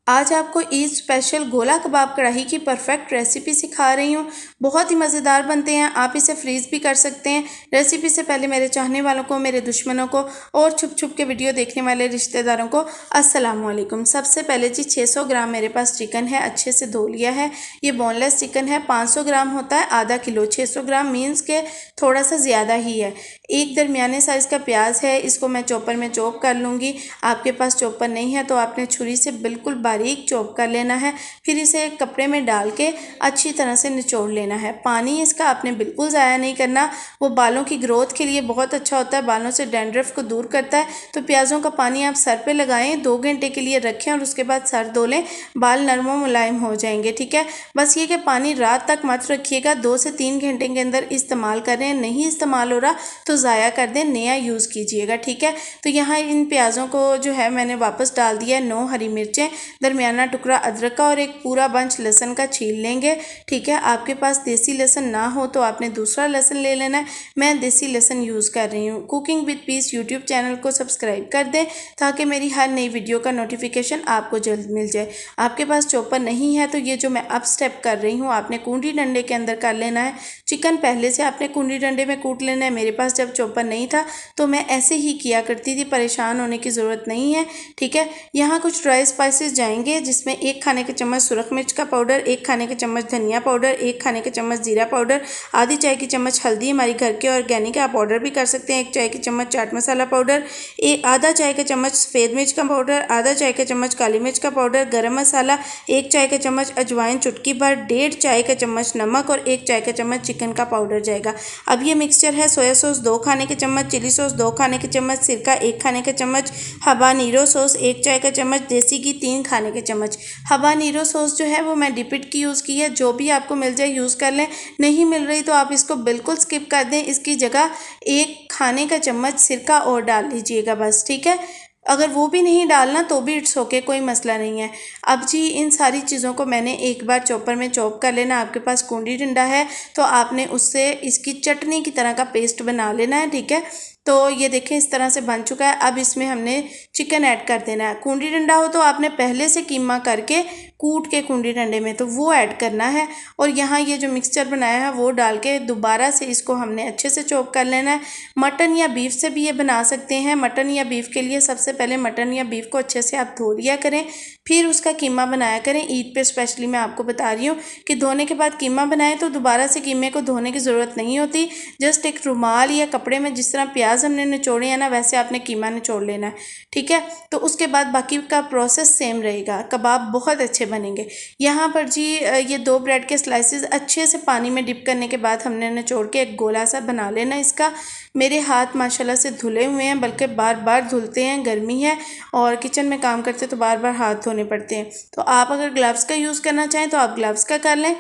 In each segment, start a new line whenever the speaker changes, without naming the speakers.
आज आपको ईद स्पेशल गोला कबाब कढ़ाई की परफेक्ट रेसिपी सिखा रही हूँ। बहुत ही मज़ेदार बनते हैं। आप इसे फ्रीज़ भी कर सकते हैं। रेसिपी से पहले मेरे चाहने वालों को, मेरे दुश्मनों को और छुप छुप के वीडियो देखने वाले रिश्तेदारों को अस्सलाम वालेकुम। सबसे पहले जी 600 ग्राम मेरे पास चिकन है, अच्छे से धो लिया है। ये बोनलेस चिकन है, 500 ग्राम होता है आधा किलो। 600 ग्राम मीन्स के थोड़ा सा ज़्यादा ही है। एक दरमियाने साइज़ का प्याज है, इसको मैं चॉपर में चॉप कर लूँगी। आपके पास चॉपर नहीं है तो आपने छुरी से बिल्कुल बारीक चॉप कर लेना है। फिर इसे कपड़े में डाल के अच्छी तरह से निचोड़ लेना है। पानी इसका आपने बिल्कुल ज़ाया नहीं करना, वो बालों की ग्रोथ के लिए बहुत अच्छा होता है, बालों से डैंड्रफ को दूर करता है। तो प्याज़ों का पानी आप सर पे लगाएं, 2 घंटे के लिए रखें और उसके बाद सर धो लें, बाल नरम और मुलायम हो जाएंगे। ठीक है, बस ये कि पानी रात तक मत रखिएगा, 2 से 3 घंटे के अंदर इस्तेमाल करें। नहीं इस्तेमाल हो रहा तो ज़ाया कर दें, नया यूज़ कीजिएगा। ठीक है, तो यहाँ इन प्याज़ों को जो है मैंने वापस डाल दिया है। 9 हरी मिर्चें, दरमियाना टुकड़ा अदरक का और एक पूरा बंच लहसुन का छील लेंगे। ठीक है, आपके पास देसी लहसुन ना हो तो आपने दूसरा लहसुन ले लेना है। मैं देसी लहसुन यूज़ कर रही हूँ। Cooking with piece YouTube channel को सब्सक्राइब कर दें ताकि मेरी हर नई वीडियो का नोटिफिकेशन आपको जल्द मिल जाए। आपके पास चॉपर नहीं है तो ये जो मैं अब स्टेप कर रही हूँ आपने कूंडी डंडे के अंदर कर लेना है। चिकन पहले से आपने कूंडी डंडे में कूट लेना है। मेरे पास जब चॉपर नहीं था तो मैं ऐसे ही किया करती थी, परेशान होने की ज़रूरत नहीं है। ठीक है, यहाँ कुछ ड्राई स्पाइसेस जाएंगे जिसमें 1 खाने के चम्मच सुरख मिर्च का पाउडर, 1 खाने के चम्मच धनिया पाउडर, 1 खाने के चम्मच जीरा पाउडर, आधी चाय की चम्मच हल्दी, हमारी घर के ऑर्गेनिक आप ऑर्डर भी कर सकते हैं, 1 चाय की चम्मच चाट मसाला पाउडर, आधा चाय का चम्मच सफ़ेद मिर्च का पाउडर, आधा चाय का चम्मच काली मिर्च का पाउडर, गरम मसाला, 1 चाय का चम्मच अजवाइन चुटकी भर, 1.5 चाय का चम्मच नमक और 1 चाय का चम्मच चिकन का पाउडर जाएगा। अब ये मिक्सचर है सोया सॉस 2 खाने के चम्मच, चिली सॉस 2 खाने के चम्मच, सिरका 1 खाने के चम्मच, हबानीरो सॉस 1 चाय का चम्मच, देसी घी 3 खाने के चम्मच। हबानीरो सॉस जो है वो मैं डिपिट की यूज़ की है, जो भी आपको मिल जाए यूज़ कर लें। नहीं मिल रही तो आप इसको बिल्कुल स्किप कर दें, इसकी जगह 1 खाने का चम्मच सिरका और डाल लीजिएगा बस। ठीक है, अगर वो भी नहीं डालना तो भी इट्स ओके, कोई मसला नहीं है। अब जी इन सारी चीज़ों को मैंने एक बार चॉपर में चॉप कर लेना। आपके पास कूंडी डंडा है तो आपने उससे इसकी चटनी की तरह का पेस्ट बना लेना है। ठीक है, तो ये देखें इस तरह से बन चुका है। अब इसमें हमने चिकन ऐड कर देना है। कूंडी डंडा हो तो आपने पहले से कीमा करके कूट के कूंडी डंडे में तो वो ऐड करना है और यहाँ ये जो मिक्सचर बनाया है वो डाल के दोबारा से इसको हमने अच्छे से चॉप कर लेना है। मटन या बीफ से भी ये बना सकते हैं। मटन या बीफ के लिए सबसे पहले मटन या बीफ को अच्छे से आप धो लिया करें, फिर उसका कीमा बनाया करें। ईद पे स्पेशली मैं आपको बता रही हूँ कि धोने के बाद कीमा बनाएं तो दोबारा से कीमे को धोने की ज़रूरत नहीं होती। जस्ट एक रुमाल या कपड़े में जिस तरह प्याज हमने निचोड़े हैं ना, वैसे आपने कीमा निचोड़ लेना है। ठीक है, तो उसके बाद बाकी का प्रोसेस सेम रहेगा। कबाब बहुत अच्छे बनेंगे। यहाँ पर जी ये 2 ब्रेड के स्लाइसेस अच्छे से पानी में डिप करने के बाद हमने निचोड़ के एक गोला सा बना लेना इसका। मेरे हाथ माशाल्लाह से धुले हुए हैं, बल्कि बार बार धुलते हैं, गर्मी है और किचन में काम करते तो बार बार हाथ धोने पड़ते हैं। तो आप अगर ग्लव्स का यूज़ करना चाहें तो आप ग्लव्स का कर लें।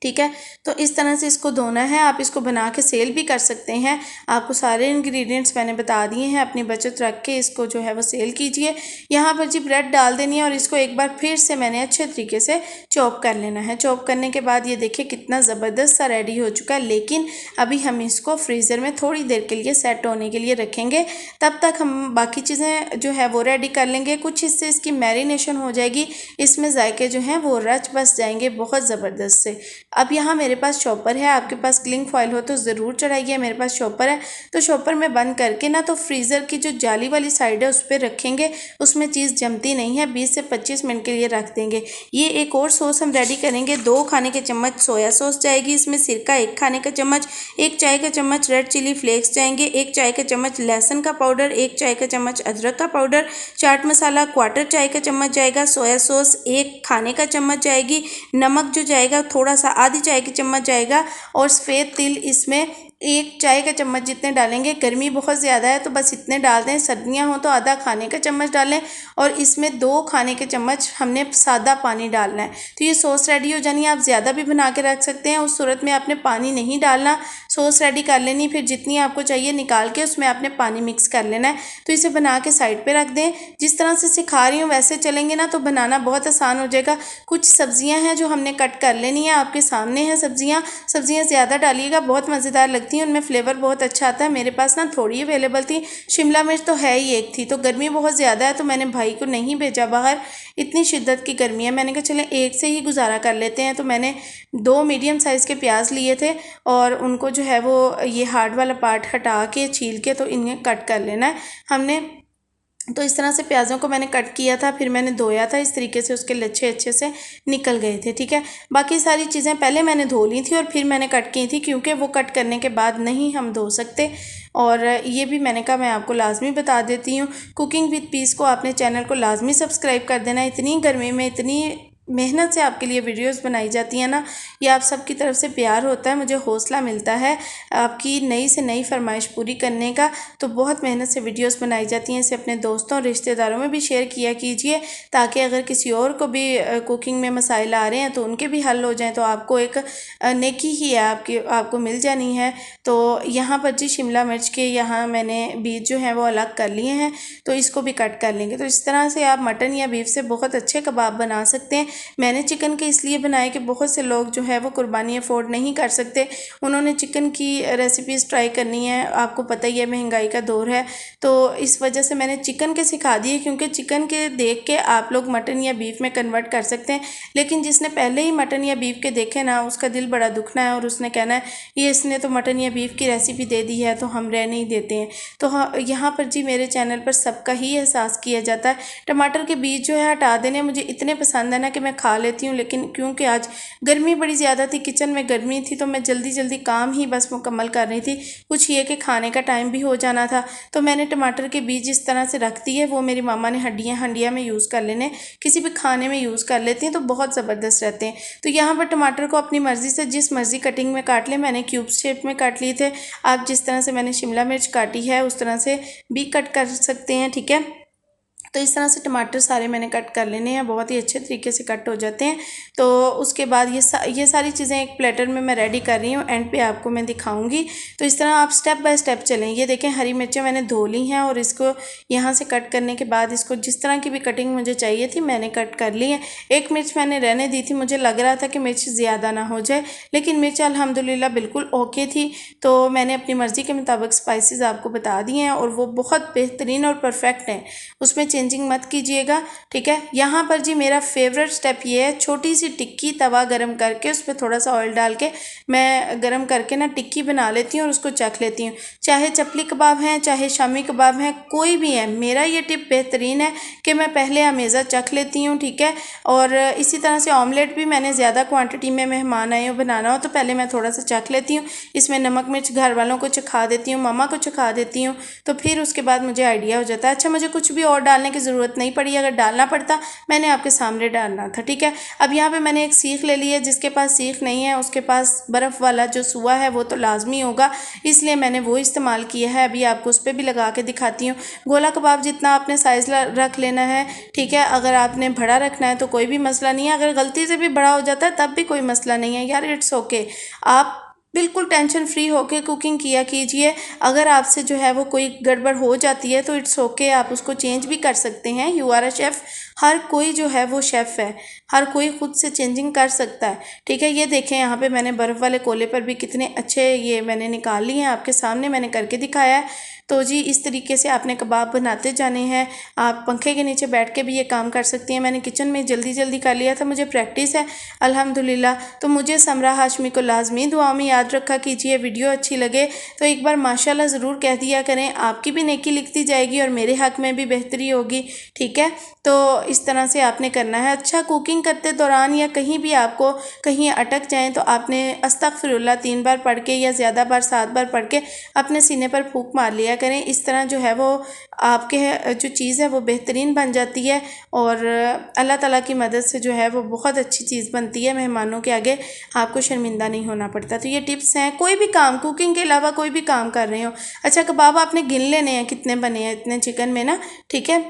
ठीक है, तो इस तरह से इसको धोना है। आप इसको बना के सेल भी कर सकते हैं। आपको सारे इंग्रेडिएंट्स मैंने बता दिए हैं, अपनी बचत रख के इसको जो है वो सेल कीजिए। यहाँ पर जी ब्रेड डाल देनी है और इसको एक बार फिर से मैंने अच्छे तरीके से चॉप कर लेना है। चॉप करने के बाद ये देखिए कितना ज़बरदस्त सा रेडी हो चुका है। लेकिन अभी हम इसको फ्रीज़र में थोड़ी देर के लिए सेट होने के लिए रखेंगे। तब तक हम बाकी चीज़ें जो है वो रेडी कर लेंगे। कुछ हिस्से इसकी मैरिनेशन हो जाएगी, इसमें जायके जो हैं वो रच बस जाएंगे बहुत ज़बरदस्त से। अब यहाँ मेरे पास चॉपर है, आपके पास क्लिंग फॉइल हो तो ज़रूर चढ़ाइए। मेरे पास चॉपर है तो चॉपर में बंद करके ना तो फ्रीज़र की जो जाली वाली साइड है उस पर रखेंगे, उसमें चीज़ जमती नहीं है। 20 से 25 मिनट के लिए रख देंगे। ये एक और सॉस हम रेडी करेंगे। 2 खाने के चम्मच सोया सॉस जाएगी, इसमें सिरका 1 खाने का चम्मच, 1 चाय का चम्मच रेड चिली फ्लेक्स जाएंगे, 1 चाय का चम्मच लहसुन का पाउडर, 1 चाय का चम्मच अदरक का पाउडर, चाट मसाला 1/4 चाय का चम्मच जाएगा, सोया सॉस 1 खाने का चम्मच जाएगी, नमक जो जाएगा थोड़ा सा आधी चाय की चम्मच जाएगा और सफ़ेद तिल इसमें 1 चाय का चम्मच जितने डालेंगे। गर्मी बहुत ज़्यादा है तो बस इतने डाल दें, सर्दियाँ हो तो आधा खाने का चम्मच डालें और इसमें 2 खाने के चम्मच हमने सादा पानी डालना है। तो ये सॉस रेडी हो जानी है। आप ज़्यादा भी बना के रख सकते हैं, उस सूरत में आपने पानी नहीं डालना। सॉस रेडी कर लेनी, फिर जितनी आपको चाहिए निकाल के उसमें आपने पानी मिक्स कर लेना है। तो इसे बना के साइड पर रख दें। जिस तरह से सिखा रही हूँ वैसे चलेंगे ना तो बनाना बहुत आसान हो जाएगा। कुछ सब्जियाँ हैं जो हमने कट कर लेनी है, आपके सामने हैं सब्जियाँ ज़्यादा डालिएगा, बहुत मज़ेदार लगती लगती हैं, उनमें फ्लेवर बहुत अच्छा आता है। मेरे पास ना थोड़ी अवेलेबल थी, शिमला मिर्च तो है ही एक थी, तो गर्मी बहुत ज़्यादा है तो मैंने भाई को नहीं भेजा बाहर, इतनी शिद्दत की गर्मी है। मैंने कहा चलें एक से ही गुजारा कर लेते हैं, तो मैंने 2 मीडियम साइज़ के प्याज लिए थे और उनको जो है वो ये हार्ड वाला पार्ट हटा के छील के तो इन्हें कट कर लेना है हमने। तो इस तरह से प्याज़ों को मैंने कट किया था, फिर मैंने धोया था, इस तरीके से उसके लच्छे अच्छे से निकल गए थे। ठीक है, बाकी सारी चीज़ें पहले मैंने धो ली थी और फिर मैंने कट की थी, क्योंकि वो कट करने के बाद नहीं हम धो सकते। और ये भी मैंने कहा मैं आपको लाजमी बता देती हूँ। कुकिंग विद पीस को आपने चैनल को लाजमी सब्सक्राइब कर देना। इतनी गर्मी में इतनी मेहनत से आपके लिए वीडियोस बनाई जाती हैं ना, ये आप सबकी तरफ से प्यार होता है, मुझे हौसला मिलता है आपकी नई से नई फरमाइश पूरी करने का। तो बहुत मेहनत से वीडियोस बनाई जाती हैं, इसे अपने दोस्तों रिश्तेदारों में भी शेयर किया कीजिए, ताकि अगर किसी और को भी कुकिंग में मसाइल आ रहे हैं तो उनके भी हल हो जाएं, तो आपको एक नेकी ही है, आपको मिल जानी है। तो यहाँ पर जी शिमला मिर्च के यहाँ मैंने बीज जो हैं वो अलग कर लिए हैं, तो इसको भी कट कर लेंगे। तो इस तरह से आप मटन या बीफ से बहुत अच्छे कबाब बना सकते हैं। मैंने चिकन के इसलिए बनाए कि बहुत से लोग जो है वो कुर्बानी अफोर्ड नहीं कर सकते, उन्होंने चिकन की रेसिपीज़ ट्राई करनी है, आपको पता ही है महंगाई का दौर है, तो इस वजह से मैंने चिकन के सिखा दिए, क्योंकि चिकन के देख के आप लोग मटन या बीफ में कन्वर्ट कर सकते हैं। लेकिन जिसने पहले ही मटन या बीफ के देखे ना, उसका दिल बड़ा दुखना है और उसने कहना है ये इसने तो मटन या बीफ की रेसिपी दे दी है तो हम रह नहीं देते हैं। तो हाँ, यहाँ पर जी मेरे चैनल पर सबका ही एहसास किया जाता है। टमाटर के बीज जो है हटा देने मुझे इतने पसंद है ना कि मैं खा लेती हूँ, लेकिन क्योंकि आज गर्मी बड़ी ज़्यादा थी, किचन में गर्मी थी, तो मैं जल्दी जल्दी काम ही बस मुकम्मल कर रही थी। कुछ ये कि खाने का टाइम भी हो जाना था, तो मैंने टमाटर के बीज इस तरह से रख दिए। वो मेरी मामा ने हंडिया में यूज़ कर लेने, किसी भी खाने में यूज़ कर लेते हैं तो बहुत ज़बरदस्त रहते हैं। तो यहाँ पर टमाटर को अपनी मर्ज़ी से जिस मर्ज़ी कटिंग में काट लें, मैंने क्यूब शेप में काट लिए थे। आप जिस तरह से मैंने शिमला मिर्च काटी है उस तरह से भी कट कर सकते हैं। ठीक है, तो इस तरह से टमाटर सारे मैंने कट कर लेने हैं, बहुत ही अच्छे तरीके से कट हो जाते हैं। तो उसके बाद ये सारी चीज़ें एक प्लेटर में मैं रेडी कर रही हूँ, एंड पे आपको मैं दिखाऊंगी। तो इस तरह आप स्टेप बाय स्टेप चलें। ये देखें हरी मिर्चें मैंने धो ली हैं और इसको यहाँ से कट करने के बाद इसको जिस तरह की भी कटिंग मुझे चाहिए थी मैंने कट कर ली है। एक मिर्च मैंने रहने दी थी, मुझे लग रहा था कि मिर्च ज़्यादा ना हो जाए, लेकिन मिर्च अल्हम्दुलिल्लाह बिल्कुल ओके थी। तो मैंने अपनी मर्ज़ी के मुताबिक स्पाइसेस आपको बता दिए हैं और वो बहुत बेहतरीन और परफेक्ट हैं, उसमें चेंजिंग मत कीजिएगा। ठीक है, यहाँ पर जी मेरा फेवरेट स्टेप ये है, छोटी सी टिक्की तवा गरम करके उस पर थोड़ा सा ऑयल डाल के मैं गरम करके ना टिक्की बना लेती हूँ और उसको चख लेती हूँ। चाहे चपली कबाब हैं, चाहे शामी कबाब हैं, कोई भी है, मेरा ये टिप बेहतरीन है कि मैं पहले अमेज़ा चख लेती हूँ। ठीक है, और इसी तरह से ऑमलेट भी मैंने ज़्यादा क्वान्टिटी में मेहमान आए हो बनाना हो तो पहले मैं थोड़ा सा चख लेती हूँ, इसमें नमक मिर्च घर वालों को चखा देती हूँ, मम्मा को चखा देती हूँ, तो फिर उसके बाद मुझे आइडिया हो जाता है। अच्छा, मुझे कुछ भी और डालने की ज़रूरत नहीं पड़ी, अगर डालना पड़ता मैंने आपके सामने डालना था। ठीक है, अब यहाँ पे मैंने एक सीख ले ली है, जिसके पास सीख नहीं है उसके पास बर्फ़ वाला जो सुआ है वो तो लाजमी होगा, इसलिए मैंने वो इस्तेमाल किया है। अभी आपको उस पर भी लगा के दिखाती हूँ। गोला कबाब जितना आपने साइज़ रख लेना है। ठीक है, अगर आपने बड़ा रखना है तो कोई भी मसला नहीं है, अगर गलती से भी बड़ा हो जाता है तब भी कोई मसला नहीं है यार, इट्स ओके। आप बिल्कुल टेंशन फ्री होकर कुकिंग किया कीजिए। अगर आपसे जो है वो कोई गड़बड़ हो जाती है तो इट्स ओके, आप उसको चेंज भी कर सकते हैं। यू आर अ शेफ़, हर कोई जो है वो शेफ़ है, हर कोई खुद से चेंजिंग कर सकता है। ठीक है, ये देखें यहाँ पे मैंने बर्फ़ वाले कोले पर भी कितने अच्छे ये मैंने निकाल लिए हैं, आपके सामने मैंने करके दिखाया है। तो जी इस तरीके से आपने कबाब बनाते जाने हैं। आप पंखे के नीचे बैठ के भी ये काम कर सकती हैं। मैंने किचन में जल्दी जल्दी कर लिया था, मुझे प्रैक्टिस है अल्हम्दुलिल्लाह। तो मुझे समरा हाशमी को लाजमी दुआ में याद रखा कीजिए। वीडियो अच्छी लगे तो एक बार माशाल्लाह ज़रूर कह दिया करें, आपकी भी नेकी लिखती जाएगी और मेरे हक़ में भी बेहतरी होगी। ठीक है, तो इस तरह से आपने करना है। अच्छा, कुकिंग करते दौरान या कहीं भी आपको कहीं अटक जाएँ तो आपने अस्तगफिरुल्लाह 3 बार पढ़ के या ज़्यादा बार 7 बार पढ़ के अपने सीने पर फूंक मार लिया करें। इस तरह जो है वो आपके जो चीज़ है वो बेहतरीन बन जाती है और अल्लाह ताला की मदद से जो है वो बहुत अच्छी चीज़ बनती है। मेहमानों के आगे आपको शर्मिंदा नहीं होना पड़ता। तो ये टिप्स हैं, कोई भी काम कुकिंग के अलावा कोई भी काम कर रहे हो। अच्छा, कबाब आपने गिन लेने हैं कितने बने हैं इतने चिकन में ना। ठीक है,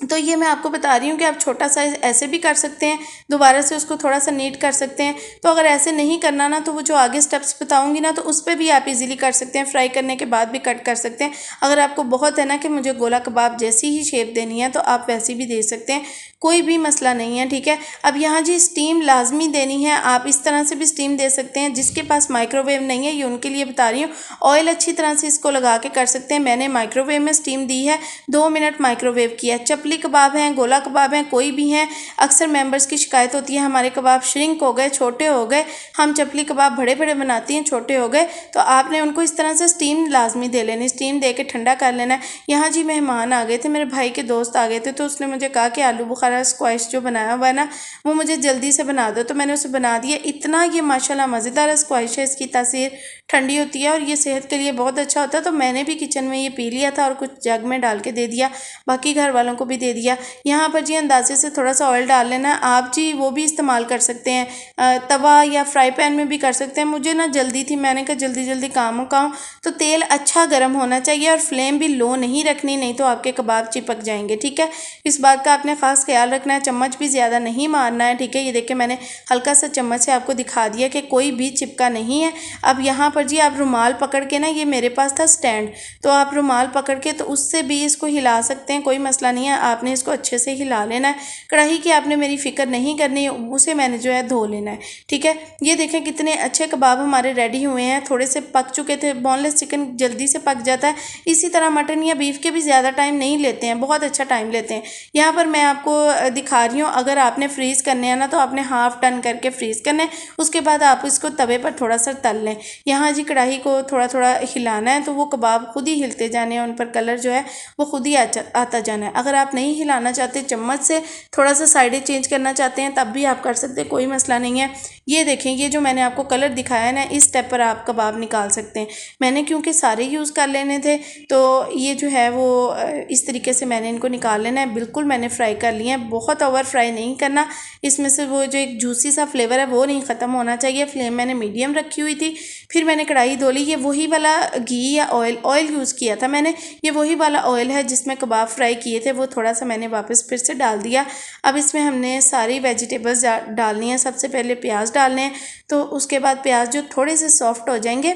तो ये मैं आपको बता रही हूँ कि आप छोटा साइज़ ऐसे भी कर सकते हैं, दोबारा से उसको थोड़ा सा नीट कर सकते हैं। तो अगर ऐसे नहीं करना ना, तो वो जो आगे स्टेप्स बताऊँगी ना तो उस पर भी आप इजीली कर सकते हैं, फ्राई करने के बाद भी कट कर सकते हैं। अगर आपको बहुत है ना कि मुझे गोला कबाब जैसी ही शेप देनी है तो आप वैसी भी दे सकते हैं, कोई भी मसला नहीं है, ठीक है। अब यहाँ जी स्टीम लाजमी देनी है, आप इस तरह से भी स्टीम दे सकते हैं। जिसके पास माइक्रोवेव नहीं है, ये उनके लिए बता रही हूँ, ऑयल अच्छी तरह से इसको लगा के कर सकते हैं। मैंने माइक्रोवेव में स्टीम दी है, 2 मिनट माइक्रोवेव किया। चपली कबाब हैं, गोला कबाब हैं, कोई भी हैं, अक्सर मेंबर्स की शिकायत होती है हमारे कबाब श्रिंक हो गए, छोटे हो गए। हम चपली कबाब बड़े बड़े बनाती हैं, छोटे हो गए, तो आपने उनको इस तरह से स्टीम लाजमी दे लेनी, स्टीम दे के ठंडा कर लेना है। यहाँ जी मेहमान आ गए थे, मेरे भाई के दोस्त आ गए थे, तो उसने मुझे कहा कि आलू बुखारा स्क्वैश जो बनाया हुआ है ना, वो मुझे जल्दी से बना दो। तो मैंने उसे बना दिया। इतना ये माशाल्लाह मज़ेदार स्क्वैश है, इसकी तासीर ठंडी होती है और ये सेहत के लिए बहुत अच्छा होता है। तो मैंने भी किचन में ये पी लिया था और कुछ जग में डाल के दे दिया, बाकी घर वालों को भी दे दिया। यहाँ पर जी अंदाजे से थोड़ा सा ऑयल डाल लेना। आप जी वो भी इस्तेमाल कर सकते हैं, तवा या फ्राई पैन में भी कर सकते हैं। मुझे ना जल्दी थी, मैंने कहा जल्दी जल्दी काम मुकाऊं, तो तेल अच्छा गर्म होना चाहिए और फ्लेम भी लो नहीं रखनी, नहीं तो आपके कबाब चिपक जाएंगे, ठीक है। इस बात का आपने ख़ास ख्याल रखना है। चम्मच भी ज़्यादा नहीं मारना है, ठीक है। ये देखिए मैंने हल्का सा चम्मच से आपको दिखा दिया कि कोई भी चिपका नहीं है। अब यहाँ पर जी आप रुमाल पकड़ के ना, ये मेरे पास था स्टैंड, तो आप रुमाल पकड़ के तो उससे भी इसको हिला सकते हैं, कोई मसला नहीं है। आपने इसको अच्छे से हिला लेना है। कढ़ाई की आपने मेरी फ़िक्र नहीं करनी, उसे मैंने जो है धो लेना है, ठीक है। ये देखें कितने अच्छे कबाब हमारे रेडी हुए हैं, थोड़े से पक चुके थे। बोनलेस चिकन जल्दी से पक जाता है, इसी तरह मटन या बीफ के भी ज़्यादा टाइम नहीं लेते हैं, बहुत अच्छा टाइम लेते हैं। यहाँ पर मैं आपको दिखा रही हूँ, अगर आपने फ्रीज़ करने हैं ना, तो आपने हाफ़ टन करके फ्रीज़ करना है। उसके बाद आप इसको तवे पर थोड़ा सा तल लें। यहाँ जी कढ़ाई को थोड़ा थोड़ा हिलाना है, तो वो कबाब खुद ही हिलते जाने हैं, उन पर कलर जो है वो खुद ही आता जाना है। अगर आप नहीं हिलाना चाहते, चम्मच से थोड़ा सा साइडें चेंज करना चाहते हैं, तब भी आप कर सकते हैं, कोई मसला नहीं है। ये देखें, ये जो मैंने आपको कलर दिखाया है ना, इस स्टेप पर आप कबाब निकाल सकते हैं। मैंने क्योंकि सारे यूज़ कर लेने थे, तो ये जो है वो इस तरीके से मैंने इनको निकाल लेना है। बिल्कुल मैंने फ्राई कर लिए हैं, बहुत ओवर फ्राई नहीं करना। इसमें से वो जो एक जूसी सा फ्लेवर है वो नहीं ख़त्म होना चाहिए। फ्लेम मैंने मीडियम रखी हुई थी। फिर मैंने कढ़ाई धो ली। ये वही वाला घी या ऑयल यूज़ किया था मैंने, ये वही वाला ऑयल है जिसमें कबाब फ्राई किए थे, वो थोड़ा सा मैंने वापस फिर से डाल दिया। अब इसमें हमने सारी वेजिटेबल्स डालनी है। सबसे पहले प्याज डालने हैं, तो उसके बाद प्याज जो थोड़े से सॉफ्ट हो जाएंगे,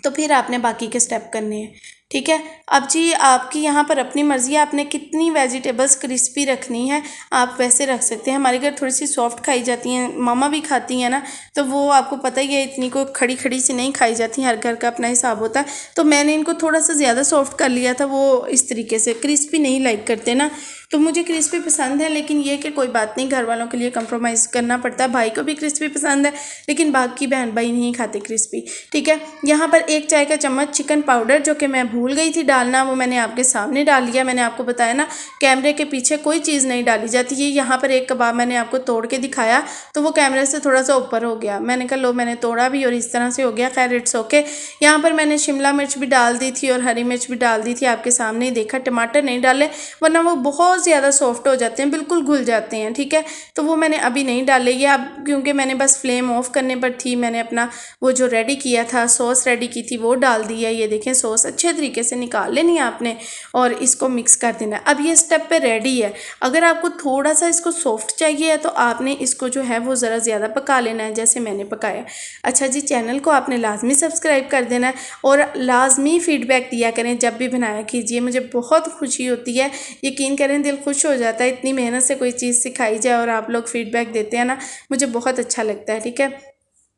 तो फिर आपने बाकी के स्टेप करने हैं, ठीक है। अब जी आपकी यहाँ पर अपनी मर्ज़ी है, आपने कितनी वेजिटेबल्स क्रिस्पी रखनी है आप वैसे रख सकते हैं। हमारे घर थोड़ी सी सॉफ्ट खाई जाती हैं, मामा भी खाती हैं ना, तो वो आपको पता ही है, इतनी को खड़ी खड़ी सी नहीं खाई जाती, हर घर का अपना हिसाब होता है। तो मैंने इनको थोड़ा सा ज़्यादा सॉफ्ट कर लिया था, वो इस तरीके से क्रिस्पी नहीं लाइक करते ना, तो मुझे क्रिस्पी पसंद है। लेकिन ये कि कोई बात नहीं, घर वालों के लिए कंप्रोमाइज़ करना पड़ता है। भाई को भी क्रिस्पी पसंद है, लेकिन बाकी बहन भाई नहीं खाते क्रिस्पी, ठीक है। यहाँ पर 1 चाय का चम्मच चिकन पाउडर, जो कि मैं भूल गई थी डालना, वो मैंने आपके सामने डाल लिया। मैंने आपको बताया ना, कैमरे के पीछे कोई चीज़ नहीं डाली जाती है। यहाँ पर एक कबाब मैंने आपको तोड़ के दिखाया, तो वो कैमरे से थोड़ा सा ऊपर हो गया। मैंने कहा लो, मैंने तोड़ा भी और इस तरह से हो गया, खैर इट्स ओके। यहाँ पर मैंने शिमला मिर्च भी डाल दी थी और हरी मिर्च भी डाल दी थी, आपके सामने ही देखा। टमाटर नहीं डाले, वरना वो बहुत ज़्यादा सॉफ्ट हो जाते हैं, बिल्कुल घुल जाते हैं, ठीक है। तो वो मैंने अभी नहीं डाले, ये अब क्योंकि मैंने बस फ्लेम ऑफ करने पर थी, मैंने अपना वो जो रेडी किया था, सॉस रेडी की थी, वो डाल दिया। ये देखें, सॉस अच्छे तरीके से निकाल लेनी है आपने और इसको मिक्स कर देना है। अब ये स्टेप पे रेडी है। अगर आपको थोड़ा सा इसको सॉफ्ट चाहिए है, तो आपने इसको जो है वो ज़रा ज़्यादा पका लेना है, जैसे मैंने पकाया। अच्छा जी, चैनल को आपने लाजमी सब्सक्राइब कर देना है और लाजमी फ़ीडबैक दिया करें, जब भी बनाया कीजिए, मुझे बहुत खुशी होती है। यकीन करें, दिल खुश हो जाता है, इतनी मेहनत से कोई चीज़ सिखाई जाए और आप लोग फीडबैक देते हैं ना, मुझे बहुत अच्छा लगता है, ठीक है।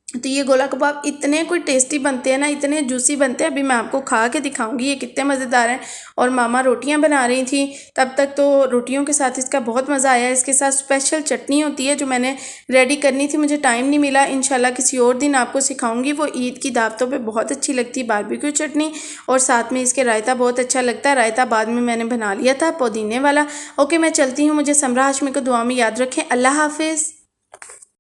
तो ये गोला कबाब इतने कोई टेस्टी बनते हैं ना, इतने जूसी बनते हैं। अभी मैं आपको खा के दिखाऊंगी ये कितने मज़ेदार हैं। और मामा रोटियां बना रही थी तब तक, तो रोटियों के साथ इसका बहुत मज़ा आया। इसके साथ स्पेशल चटनी होती है जो मैंने रेडी करनी थी, मुझे टाइम नहीं मिला। इंशाल्लाह किसी और दिन आपको सिखाऊंगी, वो ईद की दावतों पे बहुत अच्छी लगती है, बारबेक्यू चटनी, और साथ में इसके रायता बहुत अच्छा लगता है। रायता बाद में मैंने बना लिया था, पुदीने वाला। ओके, मैं चलती हूँ, मुझे समरा हाशमी को दुआ में याद रखें। अल्लाह हाफिज़।